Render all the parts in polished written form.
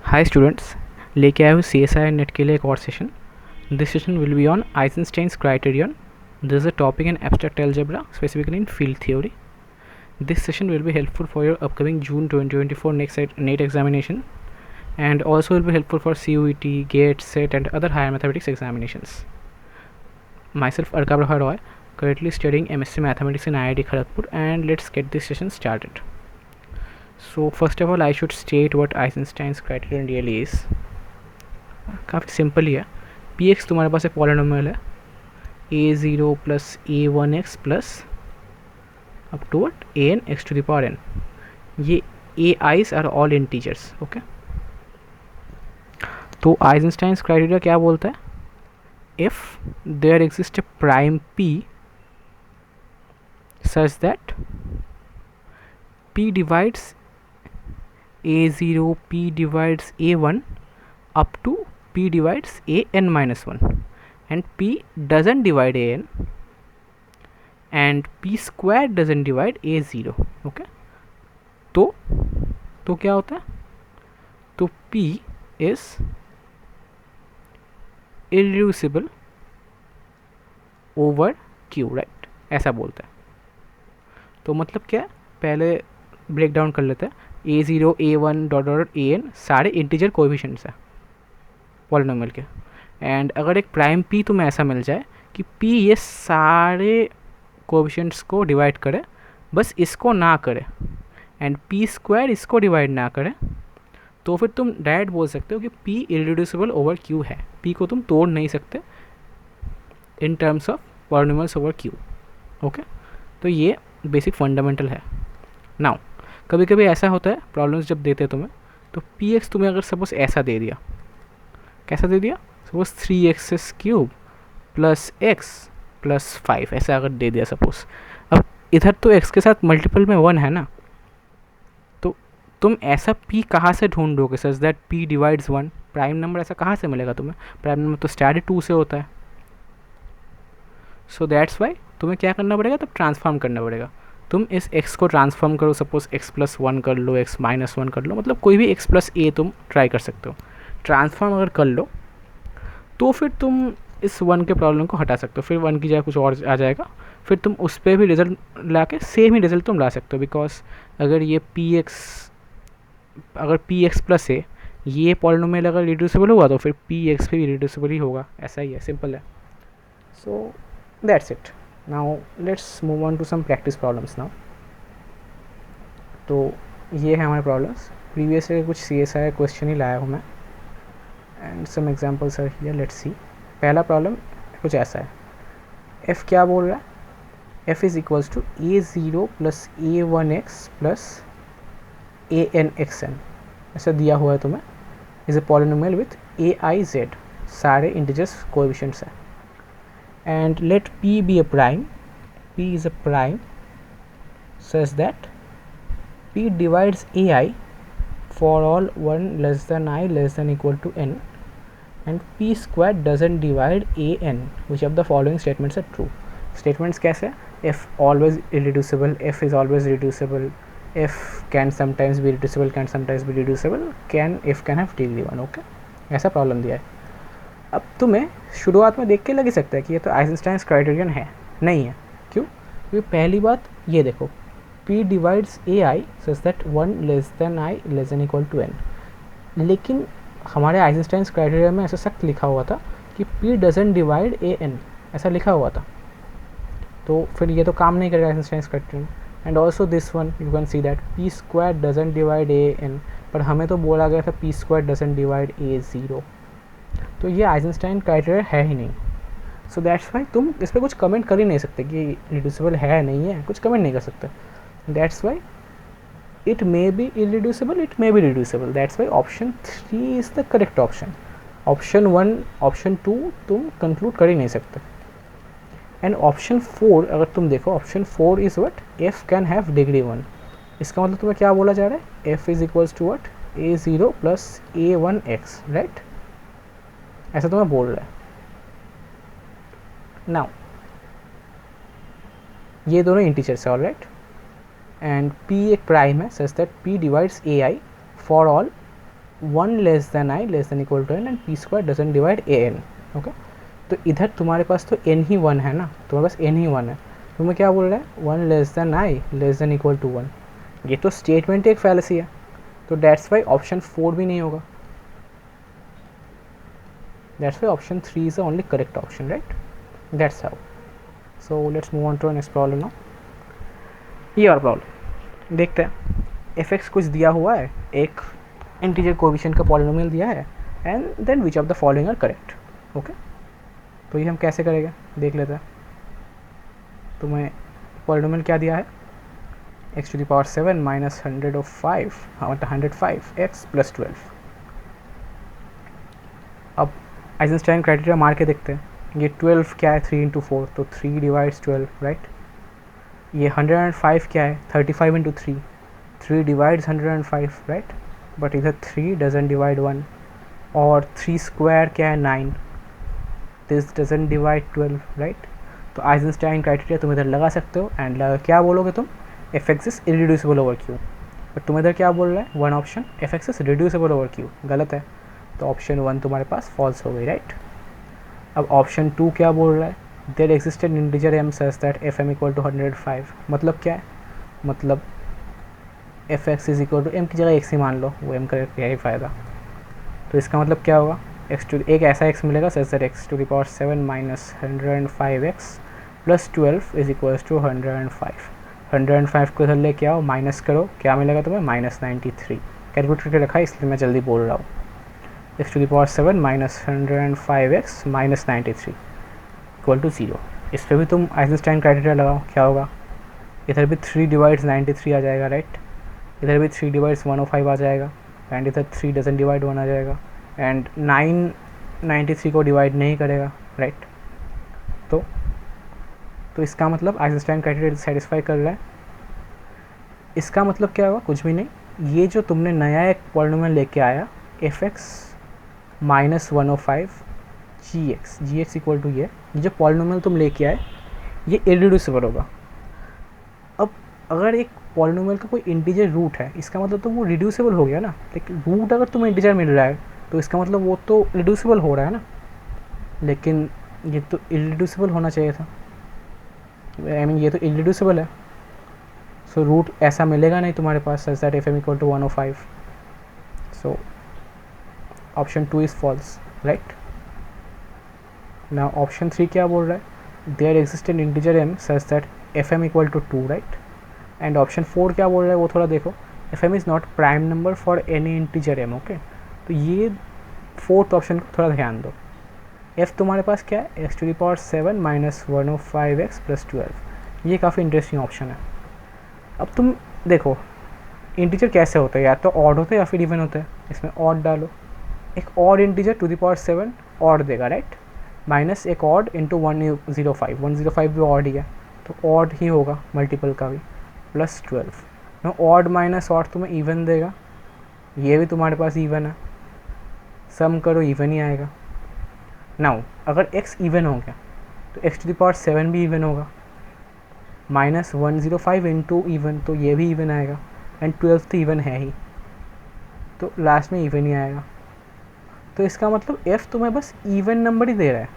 Hi students, लेके आए हूँ सी एस आई नेट के लिए एक और session. This session will be on Eisenstein's criterion. This is a topic in abstract algebra, specifically in field theory. This session will be helpful for your upcoming June 2024 next NET examination, and also will be helpful for CUET, GATE, SET and other higher mathematics examinations. Myself Arka Prabha Roy, currently studying MSc Mathematics in IIT Kharagpur, and let's get this session started. So first of all I should state what Eisenstein's criterion really is. काफ़ी simple ही है. P x तुम्हारे पास एक polynomial है a0 plus a1x plus up to what an x to the power n. ये ai's are all integers. Okay, तो आइजनस्टाइन्स criteria क्या बोलता है? If there exist a prime p such that p divides a0, p divides a1 up to p divides a n minus 1 and p doesn't divide a n and p square doesn't divide a 0. Okay, तो क्या होता है? तो p is irreducible over q, right? ऐसा बोलता है. तो मतलब क्या है, पहले ब्रेक डाउन कर लेते हैं. a0, a1 dot dot an सारे इंटीजर कोएफिशिएंट्स हैं पॉलिनोमियल के. एंड अगर एक प्राइम p तुम्हें ऐसा मिल जाए कि p ये सारे कोएफिशिएंट्स को डिवाइड करे, बस इसको ना करे, एंड p स्क्वायर इसको डिवाइड ना करे, तो फिर तुम डायरेक्ट बोल सकते हो कि p इररिड्यूसिबल ओवर q है. p को तुम तोड़ नहीं सकते in terms of polynomials over q. Okay, तो ये बेसिक फंडामेंटल है. नाउ कभी कभी ऐसा होता है प्रॉब्लम्स जब देते हैं तुम्हें, तो px तुम्हें अगर सपोज ऐसा दे दिया, कैसा दे दिया, suppose 3x cube plus x plus 5 ऐसा अगर दे दिया सपोज. अब इधर तो x के साथ मल्टीपल में 1 है ना, तो तुम ऐसा p कहाँ से ढूंढोगे such that p divides 1? Prime number ऐसा कहाँ से मिलेगा तुम्हें? प्राइम नंबर तो स्टार्ट 2 से होता है. सो दैट्स वाई तुम्हें क्या करना पड़ेगा, तब ट्रांसफॉर्म करना पड़ेगा. तुम इस x को ट्रांसफॉर्म करो, सपोज x प्लस 1 कर लो, x माइनस 1 कर लो, मतलब कोई भी x प्लस a तुम ट्राई कर सकते हो. ट्रांसफॉर्म अगर कर लो तो फिर तुम इस 1 के प्रॉब्लम को हटा सकते हो, फिर 1 की जगह कुछ और आ जाएगा, फिर तुम उस पर भी रिजल्ट ला के सेम ही रिजल्ट तुम ला सकते हो. बिकॉज अगर ये पी एक्स प्लस है, ये पॉलिनोमियल अगर रिड्यूसिबल हुआ तो फिर पी एक्स भी रिड्यूसिबल ही होगा. ऐसा ही है, सिंपल है. So that's it. Now let's move on to some practice problems now. तो ये है हमारे प्रॉब्लम्स. प्रीवियस से कुछ सी एस आई क्वेश्चन ही लाया हूँ मैं, and some examples are here. Let's see. पहला प्रॉब्लम कुछ ऐसा है. f क्या बोल रहा है? f is equals to a0 plus a1x plus anxn ऐसा दिया हुआ है तुम्हें. Is a polynomial with aiz, सारे इंटीजर्स कोएफिशिएंट्स हैं. And let p be a prime. p is a prime such that p divides ai for all 1 less than I less than equal to n, and p square doesn't divide an. Which of the following statements are true? Statements कैसे है? f always irreducible, f is always reducible, f can sometimes be reducible, can sometimes be reducible, f can have degree 1. Okay, ऐसा problem दिया है. अब तुम्हें शुरुआत में देख के लग ही सकता है कि ये तो आइजनस्टाइन्स क्राइटेरियन है. नहीं है. क्यों? क्योंकि पहली बात ये देखो, p divides ai such that 1 less than i less than equal to n. लेकिन हमारे आइजनस्टाइन्स क्राइटेरिया में ऐसा सख्त लिखा हुआ था कि p डजंट डिवाइड an, ऐसा लिखा हुआ था. तो फिर ये तो काम नहीं करेगा Eisenstein's criterion. And also this one you can see that p square doesn't divide an, पर हमें तो बोला गया था p square doesn't divide a0. तो ये आइजनस्टाइन क्राइटेरिया है ही नहीं. सो दैट्स वाई तुम इस पर कुछ कमेंट कर ही नहीं सकते कि रिड्यूसिबल है नहीं है, कुछ कमेंट नहीं कर सकते. That's why it may be irreducible, it may be reducible. That's why option 3 is the correct option. Option 1, option 2 तुम conclude कर ही नहीं सकते. And option 4 अगर तुम देखो, option 4 is what? f can have degree 1. इसका मतलब तुम्हें क्या बोला जा रहा है? f is equals to what? a0 plus a1x, right? ऐसा तुम्हें बोल रहा है. Now ये दोनों इंटीजर्स है, ऑलराइट. एंड p एक प्राइम है such that p divides ai for all 1 less than i less than equal to n and p square doesn't divide a n. Okay, तो इधर तुम्हारे पास तो एन ही 1 है ना, तुम्हारे पास एन ही 1 है, तुम्हें क्या बोल रहा है 1 less than i less than equal to 1। ये तो स्टेटमेंट एक फैलेसी है, तो डेट्स वाई ऑप्शन 4 भी नहीं होगा, that's why option 3 is the only correct option, right? That's how. So let's move on to the next problem now. ये और प्रॉब्लम देखते हैं। fx कुछ दिया हुआ है, एक इंटीजर कोएफिशिएंट का पॉलिनोमियल दिया है, and then which of the following are correct. Okay, तो ये हम कैसे करेंगे देख लेते हैं। तुम्हें पॉलिनोमियल क्या दिया है, x to the power 7 minus 105 x plus 12। अब आइजनस्टाइन क्राइटेरिया मार के देखते हैं। ये 12 क्या है, 3 इंटू 4, तो 3 डिवाइड्स 12, राइट। ये 105 क्या है, 35 इंटू 3, 3 डिवाइड्स 105, राइट। बट इधर 3 डजंट डिवाइड 1, और 3 स्क्वायर क्या है 9, दिस डजंट डिवाइड 12, राइट। तो आइजनस्टाइन क्राइटेरिया तुम इधर लगा सकते हो, एंड क्या बोलोगे तुम, F x is irreducible over Q. But तुम इधर क्या बोल रहा है, one option F x is reducible over Q, गलत है। तो ऑप्शन 1 तुम्हारे पास फॉल्स हो गई, राइट। अब ऑप्शन 2 क्या बोल रहा है, there existed integer M such that F M equal to 105। मतलब क्या है, मतलब f x is equal to m की जगह एक्स ही मान लो, वो एम का क्या ही फ़ायदा। तो इसका मतलब क्या होगा, एक ऐसा एक्स मिलेगा such that x to the power 7 minus 105 x plus 12 is equals to 105। 105 को इधर लेके आओ, माइनस करो, क्या मिलेगा तुम्हें, माइनस 93। कैलकुलेट करके रखा है इसलिए मैं जल्दी बोल रहा हूँ। X to the power 7 minus 105 x minus 93 equal to 0। इस पर भी तुम आइजनस्टाइन क्राइटेरिया लगाओ, क्या होगा, इधर भी 3 डिवाइड्स 93 आ जाएगा, राइट। इधर भी 3 डिवाइड्स 105 आ जाएगा, एंड इधर 3 डजंट डिवाइड 1 आ जाएगा, एंड 9 93 को डिवाइड नहीं करेगा, राइट। तो इसका मतलब आइजनस्टाइन क्राइटेरिया सेटिस्फाई कर रहा है। इसका मतलब क्या होगा, कुछ भी नहीं, ये जो तुमने नया एक पॉलिनोमियल लेके आया f x minus 105 g x equal to ये जो पॉलिनोमियल तुम लेके आए ये इरिड्यूसिबल होगा। अब अगर एक पॉलिनोमियल का कोई इंटीजर रूट है, इसका मतलब तो वो रिड्यूसिबल हो गया ना। लेकिन रूट अगर तुम्हें इंटीजर मिल रहा है तो इसका मतलब वो तो रिड्यूसिबल हो रहा है ना, लेकिन ये तो इरिड्यूसिबल होना चाहिए था। आई मीन ये तो इरिड्यूसिबल है, सो रूट ऐसा मिलेगा नहीं तुम्हारे पास such that F M equal to 105। So option 2 is false, right. Now option 3 क्या बोल रहा है, there existed integer M such that F M equal to 2, right. And option 4 क्या बोल रहा है वो थोड़ा देखो, F M is not prime number for any integer M. Okay, तो ये 4th ऑप्शन को थोड़ा ध्यान दो। एफ तुम्हारे पास क्या है, x to the power 7 minus 105 x plus 12। ये काफ़ी इंटरेस्टिंग ऑप्शन है। अब तुम देखो इंटीजर कैसे होता है, या तो ऑड होता है या फिर इवन होता है। इसमें ऑड डालो, एक odd integer to the power 7 odd देगा, राइट, माइनस एक ऑड इंटू 105 भी ऑड ही है तो ऑड ही होगा, मल्टीपल का भी, प्लस 12। ना ऑड माइनस ऑड तुम्हें इवन देगा, ये भी तुम्हारे पास इवन है, सम करो इवन ही आएगा। नाउ अगर x इवन हो गया तो x टू द पावर 7 भी इवन होगा, माइनस 105 इंटू इवन तो ये भी इवन आएगा, एंड 12 तो इवन है ही, तो लास्ट में इवन ही आएगा। तो इसका मतलब f तुम्हें बस इवन नंबर ही दे रहा है,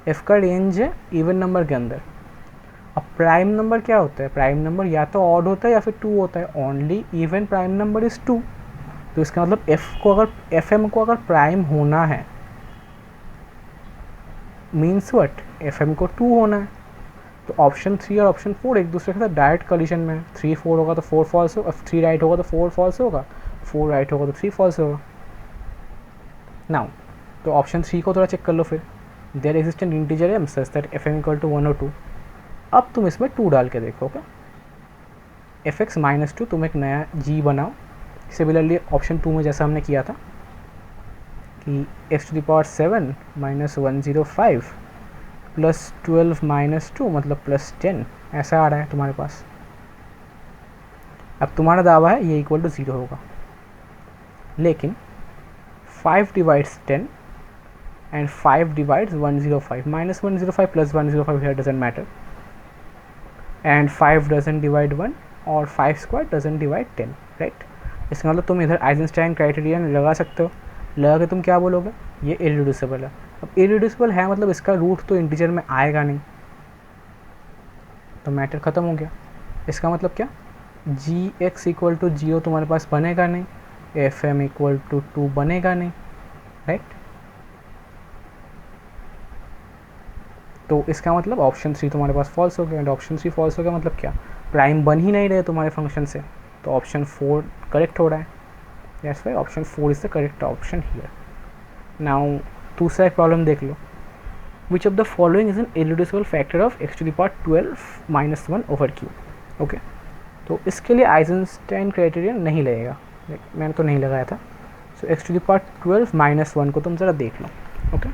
f का रेंज है इवन नंबर के अंदर। अब प्राइम नंबर क्या होता है, प्राइम नंबर या तो ऑड होता है या फिर 2 होता है, only even prime number is 2। तो इसका मतलब एफ एम को अगर प्राइम होना है मीन्स वट, एफ एम को 2 होना है। तो ऑप्शन 3 और ऑप्शन 4 एक दूसरे के साथ डायरेक्ट कॉलिजन में है। 3 4 होगा तो 4 फॉल्स होगा, 3 राइट होगा तो 4 फॉल्स होगा, 4 राइट होगा तो 3 फॉल्स होगा। नाउ तो ऑप्शन 3 को थोड़ा चेक कर लो फिर, there existent integer M such that F M equal to 1 और 2। अब तुम इसमें 2 डाल के देखो, ओके, एफ एक्स माइनस 2 तुम एक नया जी बनाओ, सिमिलरली ऑप्शन 2 में जैसा हमने किया था कि x to the power 7 minus 105 plus 12 minus 2 मतलब प्लस 10, ऐसा आ रहा है तुम्हारे पास। अब तुम्हारा दावा है ये इक्वल टू 0 होगा, लेकिन 5 divides 10 and 5 divides 105, minus 105 plus 105 here doesn't matter, and 5 doesn't divide 1 और 5 square doesn't divide 10, right। इसका मतलब तुम इधर आइजेंस्टाइन क्राइटेरियन लगा सकते हो, लगा के तुम क्या बोलोगे, ये इरिड्यूसिबल है। अब इरिड्यूसिबल है मतलब इसका रूट तो इंटीजर में आएगा नहीं, तो मैटर ख़त्म हो गया। इसका मतलब क्या, जी एक्स इक्वल टू 0 तुम्हारे पास बनेगा नहीं, एफ एम इक्वल टू 2 बनेगा नहीं, राइट। तो इसका मतलब ऑप्शन 3 तुम्हारे पास फॉल्स हो गया, एंड ऑप्शन 3 फॉल्स हो गया मतलब क्या, प्राइम बन ही नहीं रहे तुम्हारे फंक्शन से, तो ऑप्शन 4 करेक्ट हो रहा है। That's why option 4 is the correct option here. Now दूसरा एक प्रॉब्लम देख लो, which of the following is an irreducible factor of x to the power 12 - 1 over Q. Okay, तो इसके लिए आइजेंस्टाइन क्राइटेरियन नहीं लगेगा, मैंने तो नहीं लगाया था। सो x टू द पावर 12 - 1 को तुम ज़रा देख लो। ओके,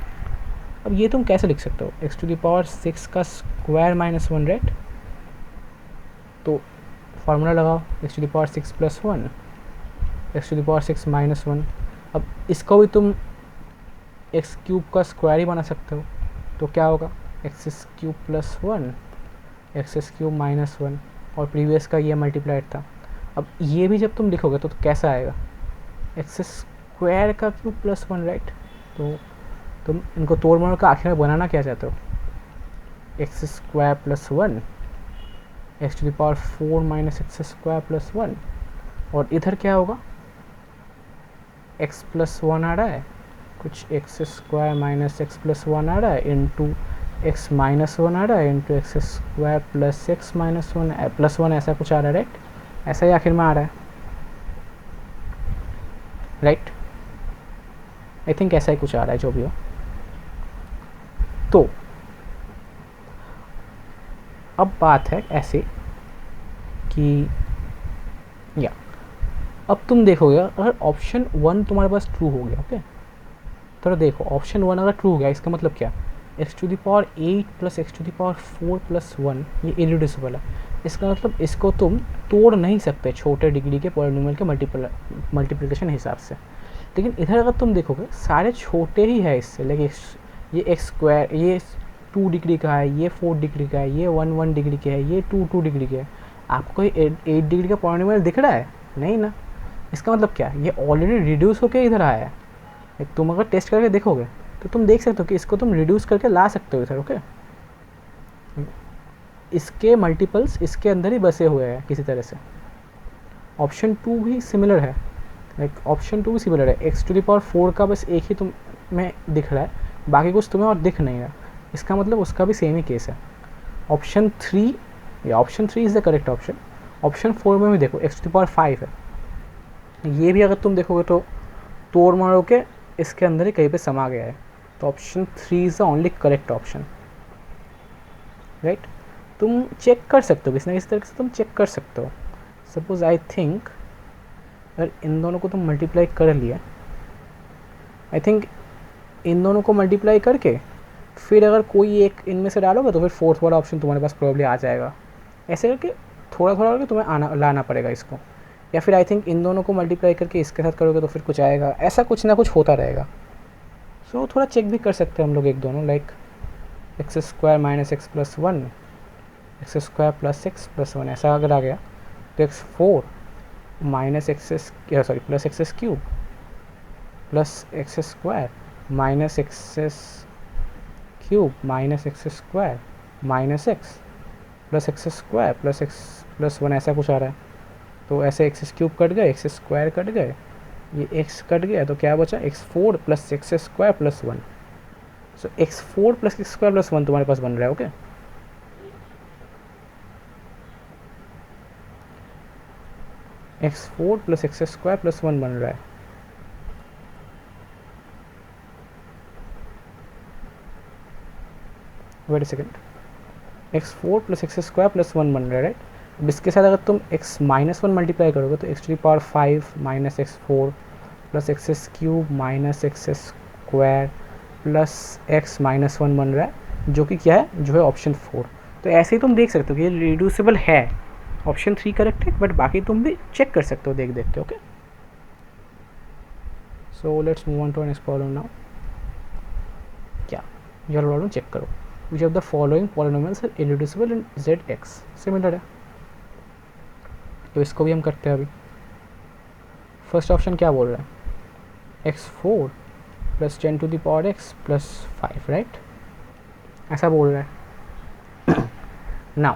अब ये तुम कैसे लिख सकते हो, x टू द पावर 6 का स्क्वायर -1, राइट। तो फार्मूला लगाओ, x to the power 6 + 1, x to the power 6 - 1। अब इसको भी तुम एक्स क्यूब का स्क्वायर ही बना सकते हो, तो क्या होगा, x³ + 1 x³ - 1, और प्रीवियस का ये मल्टीप्लाइड था। अब ये भी जब तुम लिखोगे तो कैसा आएगा, x² का क्यूब + 1, राइट। तो तुम इनको तोड़ मोड़ का आखिर में बनाना क्या चाहते हो, x² + 1 x to the power 4 - x² + 1, और इधर क्या होगा, x + 1 आ रहा है, कुछ x² - x + 1 आ रहा है, इंटू x - 1 आ रहा है, इंटू x² + x - 1 + 1 ऐसा कुछ आ रहा है, राइट। ऐसा ही आखिर में आ रहा है, राइट। आई थिंक ऐसा ही कुछ आ रहा है, जो भी हो। तो अब बात है ऐसे कि या अब तुम देखोगे अगर ऑप्शन 1 तुम्हारे पास ट्रू हो गया, ओके, तो देखो ऑप्शन 1 अगर ट्रू हो गया, इसका मतलब क्या, x to the power 8 + x to the power 4 + 1 ये इरिड्यूसिबल है। इसका मतलब इसको तुम तोड़ नहीं सकते छोटे डिग्री के पॉलिनोमियल के मल्टीप्लिकेशन हिसाब से। लेकिन इधर अगर तुम देखोगे सारे छोटे ही है इससे, लेकिन ये x², ये 2 डिग्री का है, ये 4 डिग्री का है, ये 1 डिग्री का है, ये 2 डिग्री का है। आपको कोई 8 डिग्री का पॉलिनोमियल दिख रहा है, नहीं ना। इसका मतलब क्या, ये ऑलरेडी रिड्यूस होकर इधर आया है। तुम अगर टेस्ट करके देखोगे तो तुम देख सकते हो कि इसको तुम रिड्यूस करके ला सकते हो इधर, ओके। इसके मल्टीपल्स इसके अंदर ही बसे हुए हैं किसी तरह से। ऑप्शन 2 भी सिमिलर है, लाइक ऑप्शन 2 भी सिमिलर है, x टू द पावर 4 का बस एक ही तुम्हें दिख रहा है, बाकी कुछ तुम्हें और दिख नहीं रहा। इसका मतलब उसका भी सेम ही केस है। ऑप्शन 3 या option 3 is the correct option. Option 4 में भी देखो x टू द पावर 5 है, ये भी अगर तुम देखोगे तो तोड़ मारो के इसके अंदर ही कहीं पे समा गया है। तो option 3 is the only correct option, right. तुम चेक कर सकते हो, किसी ना किसी तरीके से तुम चेक कर सकते हो। सपोज आई थिंक अगर इन दोनों को तुम मल्टीप्लाई कर लिया, आई थिंक इन दोनों को मल्टीप्लाई करके फिर अगर कोई एक इनमें से डालोगे तो फिर फोर्थ वाला ऑप्शन तुम्हारे पास प्रॉब्ली आ जाएगा। ऐसे करके थोड़ा थोड़ा करके तुम्हें लाना पड़ेगा इसको, या फिर आई थिंक इन दोनों को मल्टीप्लाई करके इसके साथ करोगे तो फिर कुछ आएगा, ऐसा कुछ ना कुछ होता रहेगा। सो थोड़ा चेक भी कर सकते हैं हम लोग एक दोनों, like x² - x + 1 x² + x + 1 ऐसा अगर आ गया तो x4 - x + x³ + x² - x x² - x² x + x² + x + 1 ऐसा कुछ आ रहा है। तो ऐसे x³ कट गए, x² कट गए, ये x कट गया, तो क्या बचा, x4 + x² + 1। सो x4 + x² + 1 तुम्हारे पास बन रहा है, ओके। x4 + x² + 1 बन रहा है। Wait a second, x4 + x² + 1 बन रहा है, राइट। अब इसके साथ अगर तुम x - 1 मल्टीप्लाई करोगे तो x to the power 5 - x4 + x³ - x² plus x - 1 बन रहा है, जो कि क्या है, जो है ऑप्शन 4। तो ऐसे ही तुम देख सकते हो कि ये रिड्यूसिबल है। ऑप्शन 3 करेक्ट है, बट बाकी तुम भी चेक कर सकते हो देख देख के, okay. So let's move on to next problem now. क्या ये प्रॉब्लम चेक करो, which of the following polynomials are irreducible in ZX। Similar है, तो इसको भी हम करते हैं अभी। फर्स्ट ऑप्शन क्या बोल रहा है, x4 plus 10 to the power x plus 5, right, ऐसा बोल रहा है। नाउ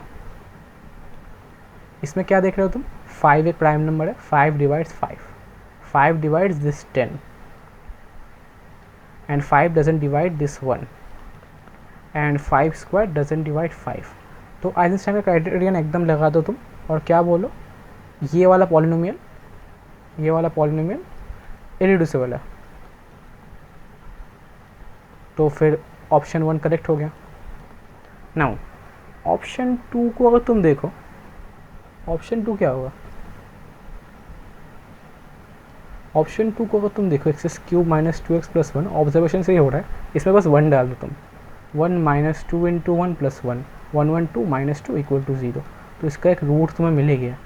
इसमें क्या देख रहे हो तुम, 5 एक प्राइम नंबर है, 5 divides 5 divides this 10 and 5 doesn't divide this 1 and 5 square doesn't divide 5। तो आइंस्टाइन का क्राइटेरियन एकदम लगा दो तुम और क्या बोलो, ये वाला पॉलिनोमियल इरेड्यूसिबल है, तो फिर ऑप्शन 1 करेक्ट हो गया। नाउ ऑप्शन 2 को अगर तुम देखो, ऑप्शन 2 क्या होगा, ऑप्शन 2 को अगर तुम देखो x cube minus 2x plus 1, observation से ही हो रहा है, इसमें बस 1 डाल दो तुम, 1 minus 2 into 1 plus 1, 1 1 2 minus 2 equal to 0, तो इसका एक रूट तुम्हें मिल ही गया।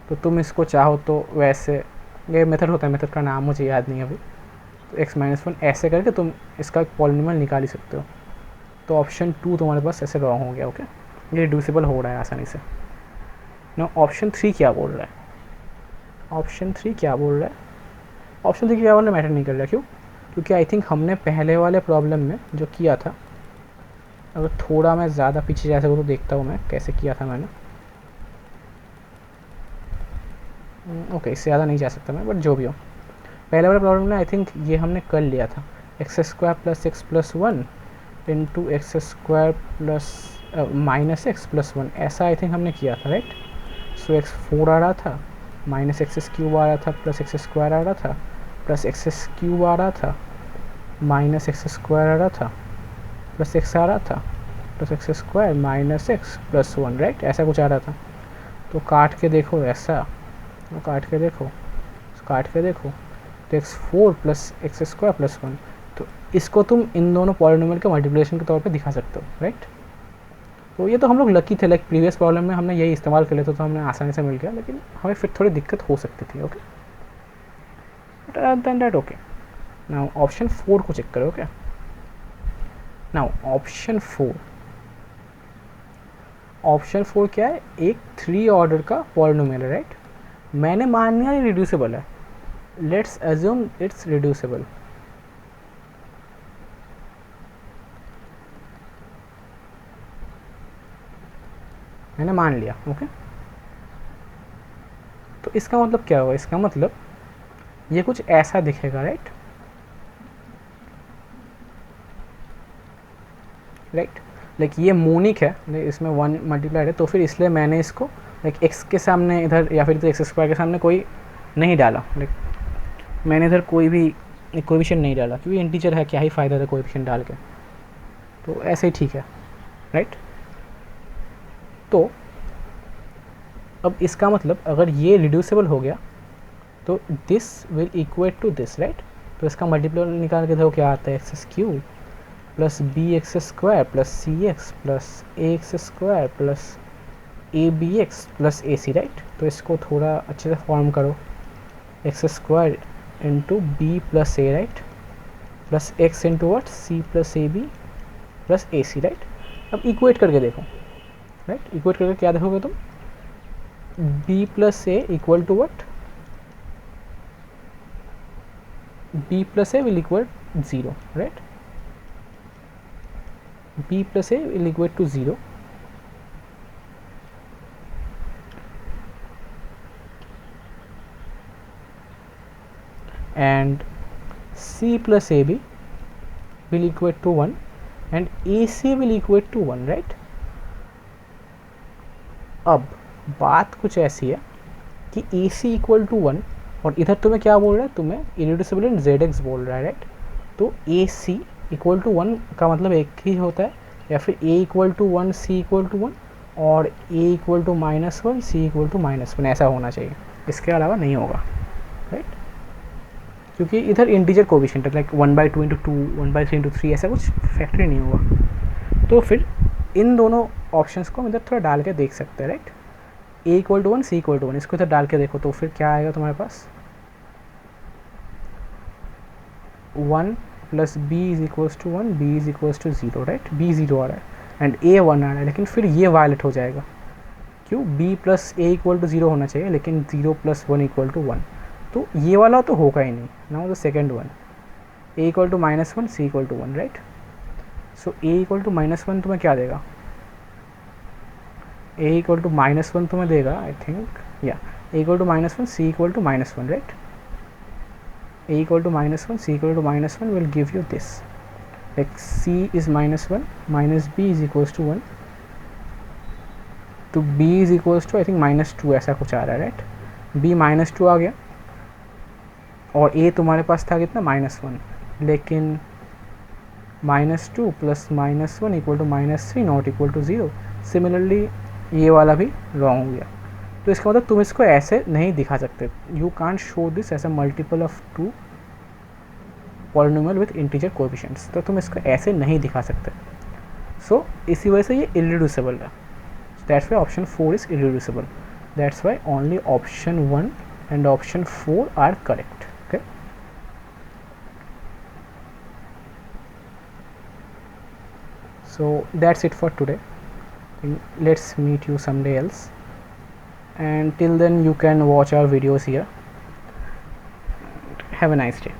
तो तुम इसको चाहो तो वैसे, ये मेथड होता है, मेथड का नाम मुझे याद नहीं अभी, तो x माइनस 1 ऐसे करके तुम इसका एक पॉलिनोमियल निकाल ही सकते हो। तो ऑप्शन 2 तुम्हारे पास ऐसे रॉन्ग हो गया। ओके, ये रिड्यूसिबल हो रहा है आसानी से। ना ऑप्शन 3 क्या बोल रहा है, ऑप्शन 3 क्या बोल रहा है, ऑप्शन 3 क्या बोल रहा है मैटर नहीं कर रहा, क्यों, क्योंकि आई थिंक हमने पहले वाले प्रॉब्लम में जो किया था, अगर थोड़ा मैं ज़्यादा पीछे जा सकूँ तो देखता हूँ मैं कैसे किया था मैंने। ओके, इससे ज़्यादा नहीं जा सकता मैं, बट जो भी हो, पहले वाले प्रॉब्लम में आई थिंक ये हमने कर लिया था, x square plus x plus 1 into x square plus minus x plus 1, ऐसा आई थिंक हमने किया था, राइट। सो x4 आ रहा था, माइनस एक्स क्यूब आ रहा था, प्लस एक्स स्क्वायर आ रहा था, प्लस एक्स क्यूब आ रहा था, माइनस एक्स स्क्वायर आ रहा था, प्लस एक्स आ रहा था, plus x square minus x plus 1, right, ऐसा कुछ आ रहा था। तो काट के देखो ऐसा, तो काट के देखो, तो x4 plus x square plus 1, तो इसको तुम इन दोनों पॉलिनोमियल के मल्टीप्लिकेशन के तौर पे दिखा सकते हो, राइट। तो ये तो हम लोग लकी थे, लाइक प्रीवियस प्रॉब्लम में हमने यही इस्तेमाल कर लिया था, तो हमने आसानी से मिल गया, लेकिन हमें फिर थोड़ी दिक्कत हो सकती थी। Okay, but other than that okay. Now option 4 को चेक करो। ओके, नाउ ऑप्शन 4 क्या है, एक 3 ऑर्डर का पॉलिनोमियल है, राइट। मैंने मान लिया ये रिड्यूसिबल है, लेट्स अज्यूम इट्स रिड्यूसिबल। मैंने मान लिया। ओके, तो इसका मतलब क्या होगा, इसका मतलब ये कुछ ऐसा दिखेगा, राइट, लाइक ये मोनिक है, इसमें 1 मल्टीप्लाइड है, तो फिर इसलिए मैंने इसको लाइक x के सामने इधर या फिर तो एक्स स्क्वायर के सामने कोई नहीं डाला, लाइक मैंने इधर कोई भी कोएफिशिएंट नहीं डाला, क्योंकि इंटीजर है, क्या ही फ़ायदा था कोएफिशिएंट डाल के, तो ऐसे ही ठीक है, राइट। तो अब इसका मतलब अगर ये रिड्यूसिबल हो गया तो this will equate to this, right. तो इसका मल्टीप्लाई निकाल के देखो क्या आता है, x cube plus b x square plus c x plus a x square plus a b x plus a c, right. तो इसको थोड़ा अच्छे से फॉर्म करो, x square into b plus a, right, plus x into what c plus a b plus a c, right. अब equate करके देखो, right, equate करके क्या देखोगे तुम, b plus a equal to what, b plus a will equal 0, right, b plus a will equal to 0, and c plus ab will equate to 1 and ac will equate to 1, right। अब बात कुछ ऐसी है कि AC equal to 1 और इधर तुम्हें क्या बोल रहा है, तुम्हें इरेड्यूसिबल इन ZX बोल रहा है, राइट। तो AC इक्वल टू 1 का मतलब एक ही होता है, या फिर A equal to 1 C equal to 1 और A equal to -1 C equal to -1, ऐसा होना चाहिए, इसके अलावा नहीं होगा, राइट। क्योंकि इधर इंटीजर कोएफिशिएंट है, लाइक 1/2 इंटू 2, 1/3 इंटू 3, ऐसा कुछ फैक्टर नहीं होगा। तो फिर इन दोनों ऑप्शंस को हम इधर थोड़ा डाल के देख सकते हैं, right. A equal to 1 C equal to 1, इसको इधर डाल के देखो, तो फिर क्या आएगा तुम्हारे पास, 1 plus b is equals to 1, b is equals to 0, right. B 0 आ रहा है एंड A 1 आ रहा है, लेकिन फिर ये वायलेट हो जाएगा, क्यों, B plus A equal to 0 होना चाहिए, लेकिन 0 प्लस 1 इक्वल टू 1, तो ये वाला तो होगा ही नहीं. Now the second one, a equal to -1 c equal to 1, right. So a equal to -1 तुम्हें क्या देगा, a इक्वल टू -1 तुम्हें देगा, आई थिंक या a equal to -1 c equal to -1, right. a equal to -1 c equal to -1 will give you this, like c is -1 minus b is equals to 1, तो b is equals to I think -2 ऐसा कुछ आ रहा है, right. b -2 आ गया और a तुम्हारे पास था कितना -1, लेकिन -2 plus -1 equal to -3 not equal to 0. Similarly ये वाला भी रॉन्ग हो गया. तो इसका मतलब तुम इसको ऐसे नहीं दिखा सकते. You can't show this as a multiple of 2 polynomial with integer coefficients. तो तुम इसको ऐसे नहीं दिखा सकते. सो इसी वजह से ये इरेड्यूसिबल है. That's why option 4 is irreducible. That's why only option 1 and option 4 are correct. Okay, so that's it for today. Let's meet you someday else, and till then you can watch our videos here. Have a nice day.